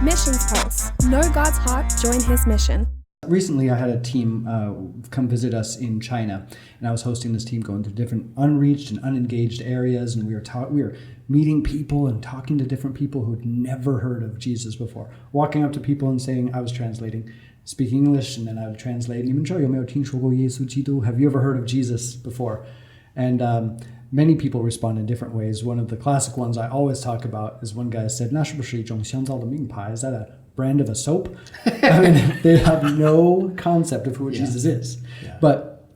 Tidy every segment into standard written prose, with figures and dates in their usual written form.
Missions Pulse. Know God's heart, join his mission. Recently, I had a team come visit us in China, and I was hosting this team going to different unreached and unengaged areas, and we were meeting people and talking to different people who had never heard of Jesus before. Walking up to people and saying, I was translating, speaking English, and then I would translate. 你们这儿有没有听说过耶稣基督? Have you ever heard of Jesus before? And many people respond in different ways. One of the classic ones I always talk about is one guy said, 那是不是一种香皂的名牌? Is that a brand of a soap? I mean, they have no concept of who Jesus is. Yeah. But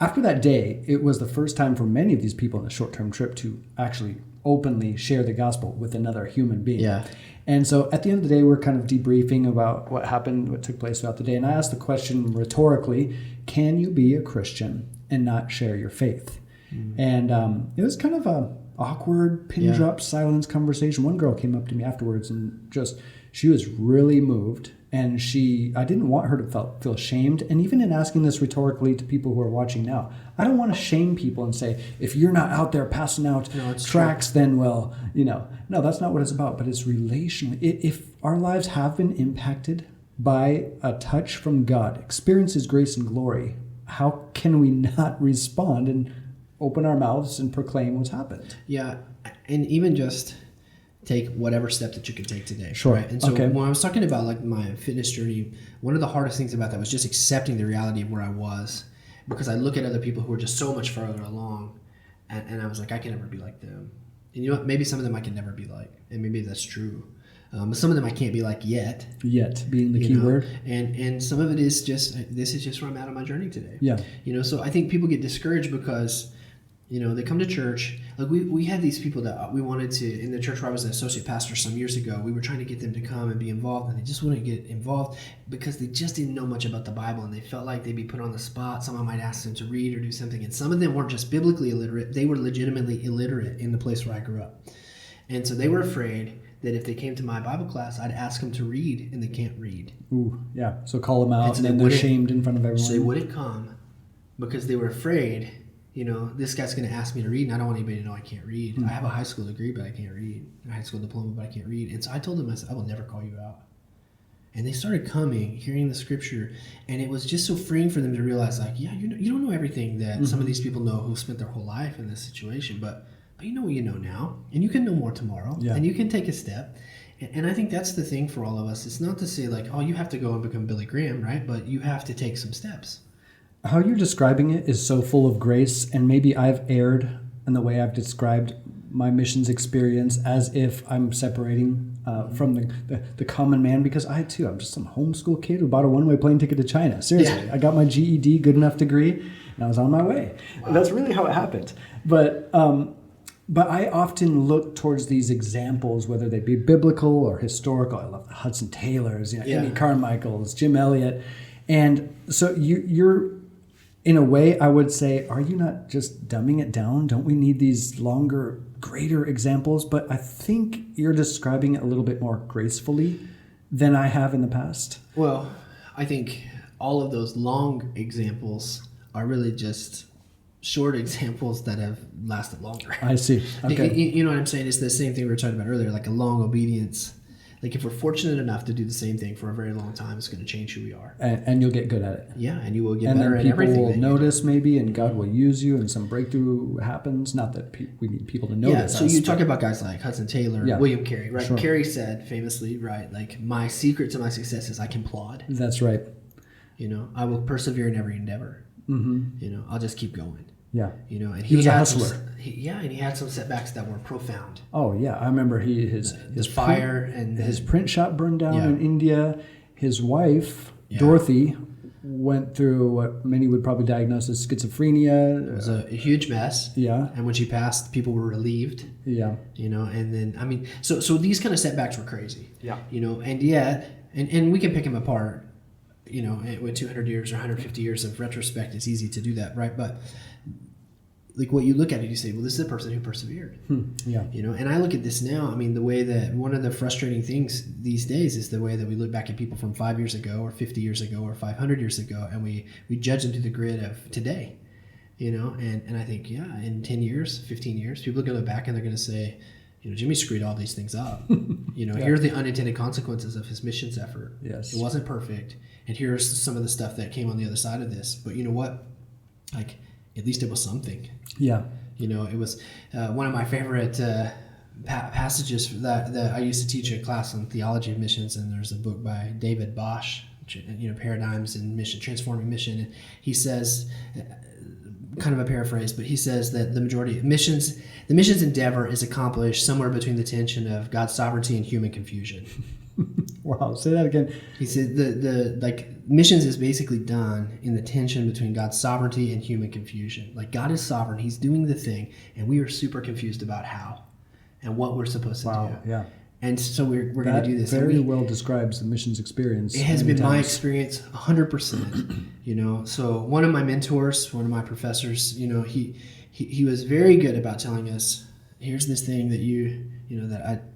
after that day, it was the first time for many of these people on a short-term trip to actually openly share the gospel with another human being. Yeah. And so at the end of the day, we're kind of debriefing about what happened, what took place throughout the day. And I asked the question rhetorically, can you be a Christian and not share your faith? And it was kind of a awkward, pin-drop silence conversation. One girl came up to me afterwards and she was really moved. And I didn't want her to feel ashamed. And even in asking this rhetorically to people who are watching now, I don't want to shame people and say, if you're not out there passing out tracts, then, well, no, that's not what it's about. But it's relational. If our lives have been impacted by a touch from God, experience His grace and glory, how can we not respond and open our mouths and proclaim what's happened? Yeah, and even just take whatever step that you can take today. Sure. Right? And so when I was talking about like my fitness journey, one of the hardest things about that was just accepting the reality of where I was, because I look at other people who are just so much further along, and I was like, I can never be like them. And you know what? Maybe some of them I can never be like, and maybe that's true. But some of them I can't be like yet. Yet being the key word. And some of it is just, this is just where I'm at on my journey today. Yeah. So I think people get discouraged because they come to church. Like we had these people that we wanted to, in the church where I was an associate pastor some years ago, we were trying to get them to come and be involved, and they just wouldn't get involved because they just didn't know much about the Bible, and they felt like they'd be put on the spot. Someone might ask them to read or do something, and some of them weren't just biblically illiterate, they were legitimately illiterate in the place where I grew up. And so they were afraid that if they came to my Bible class, I'd ask them to read, and they can't read. Ooh, yeah. So call them out, so and then they're shamed in front of everyone. So they wouldn't come because they were afraid, this guy's going to ask me to read, and I don't want anybody to know I can't read. I have a high school degree, but I can't read. A high school diploma, but I can't read. And so I told them, I said, I will never call you out. And they started coming, hearing the scripture, and it was just so freeing for them to realize, like, yeah, you don't know everything that some of these people know who spent their whole life in this situation, but you know what you know now, and you can know more tomorrow, and you can take a step. And I think that's the thing for all of us. It's not to say, like, oh, you have to go and become Billy Graham, right? But you have to take some steps. How you're describing it is so full of grace, and maybe I've erred in the way I've described my missions experience as if I'm separating from the common man, because I'm just some homeschool kid who bought a one-way plane ticket to China. Seriously, I got my GED, good enough degree, and I was on my way. Wow. That's really how it happened. But I often look towards these examples, whether they be biblical or historical. I love the Hudson Taylors, Amy Carmichael's, Jim Elliot. And so you're, in a way, I would say, are you not just dumbing it down? Don't we need these longer, greater examples? But I think you're describing it a little bit more gracefully than I have in the past. Well, I think all of those long examples are really just short examples that have lasted longer. I see. Okay. You know what I'm saying? It's the same thing we were talking about earlier, like a long obedience. Like if we're fortunate enough to do the same thing for a very long time, it's going to change who we are. And you'll get good at it. Yeah, and you will get better at everything. And then people will notice maybe, and God will use you, and some breakthrough happens. Not that we need people to notice us. So you talk about guys like Hudson Taylor, William Carey, right? Sure. Carey said famously, right, like, my secret to my success is I can plod. That's right. I will persevere in every endeavor. Mm-hmm. I'll just keep going. Yeah. And he was a hustler. And he had some setbacks that were profound. Oh yeah, I remember his fire and his print shop burned down in India. His wife Dorothy went through what many would probably diagnose as schizophrenia. It was a huge mess. Yeah. And when she passed, people were relieved. Yeah. And then so these kind of setbacks were crazy. Yeah. And we can pick them apart. With 200 years or 150 years of retrospect, it's easy to do that, right? But like what you look at it, you say, well, this is a person who persevered. Yeah. And I look at this now. I mean, the way that one of the frustrating things these days is the way that we look back at people from 5 years ago or 50 years ago or 500 years ago, and we judge them through the grid of today. And I think, in 10 years, 15 years, people are going to look back and they're going to say, Jimmy screwed all these things up. Here are the unintended consequences of his missions effort. Yes. It wasn't perfect. And here's some of the stuff that came on the other side of this. But you know what? Like, at least it was something. Yeah. It was one of my favorite passages that I used to teach a class on theology of missions, and there's a book by David Bosch, Paradigms in Mission, Transforming Mission. And he says, kind of a paraphrase, but he says that the missions endeavor is accomplished somewhere between the tension of God's sovereignty and human confusion. Wow, say that again. He said the missions is basically done in the tension between God's sovereignty and human confusion. Like, God is sovereign, he's doing the thing, and we are super confused about how and what we're supposed to do. Yeah. And so we're going to do this. Very well describes the missions experience. It has been my experience 100%. So one of my mentors, one of my professors, he was very good about telling us, here's this thing that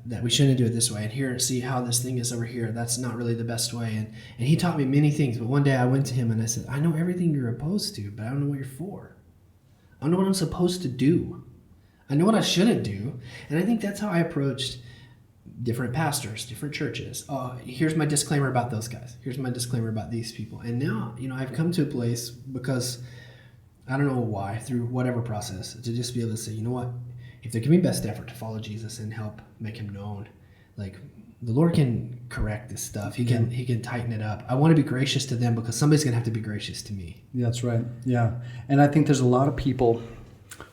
that we shouldn't do it this way, and here, see how this thing is over here. That's not really the best way. And he taught me many things. But one day I went to him and I said, I know everything you're opposed to, but I don't know what you're for. I don't know what I'm supposed to do. I know what I shouldn't do. And I think that's how I approached different pastors, different churches. Here's my disclaimer about those guys. Here's my disclaimer about these people. And now, I've come to a place, because I don't know why, through whatever process, to just be able to say, you know what? If they give me best effort to follow Jesus and help make him known, like, the Lord can correct this stuff. He can tighten it up. I want to be gracious to them because somebody's going to have to be gracious to me. Yeah, that's right. Yeah. And I think there's a lot of people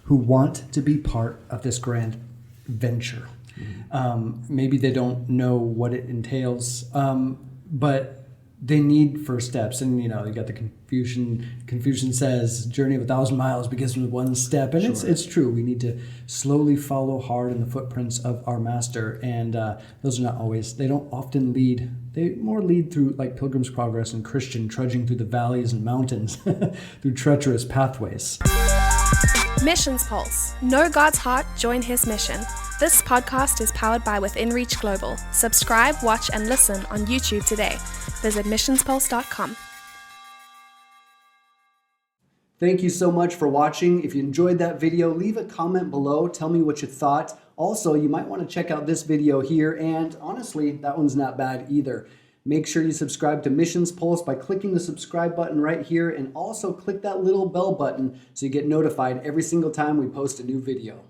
who want to be part of this grand venture. Maybe they don't know what it entails, but they need first steps. And, you got the Confucian says, journey of 1,000 miles begins with one step. And it's true. We need to slowly follow hard in the footprints of our master. And those are not always, they don't often lead. They more lead through, like Pilgrim's Progress and Christian, trudging through the valleys and mountains, through treacherous pathways. Missions Pulse. Know God's heart, join his mission. This podcast is powered by Within Reach Global. Subscribe, watch, and listen on YouTube today. Visit missionspulse.com. Thank you so much for watching. If you enjoyed that video, leave a comment below. Tell me what you thought. Also, you might want to check out this video here. And honestly, that one's not bad either. Make sure you subscribe to Missions Pulse by clicking the subscribe button right here, and also click that little bell button so you get notified every single time we post a new video.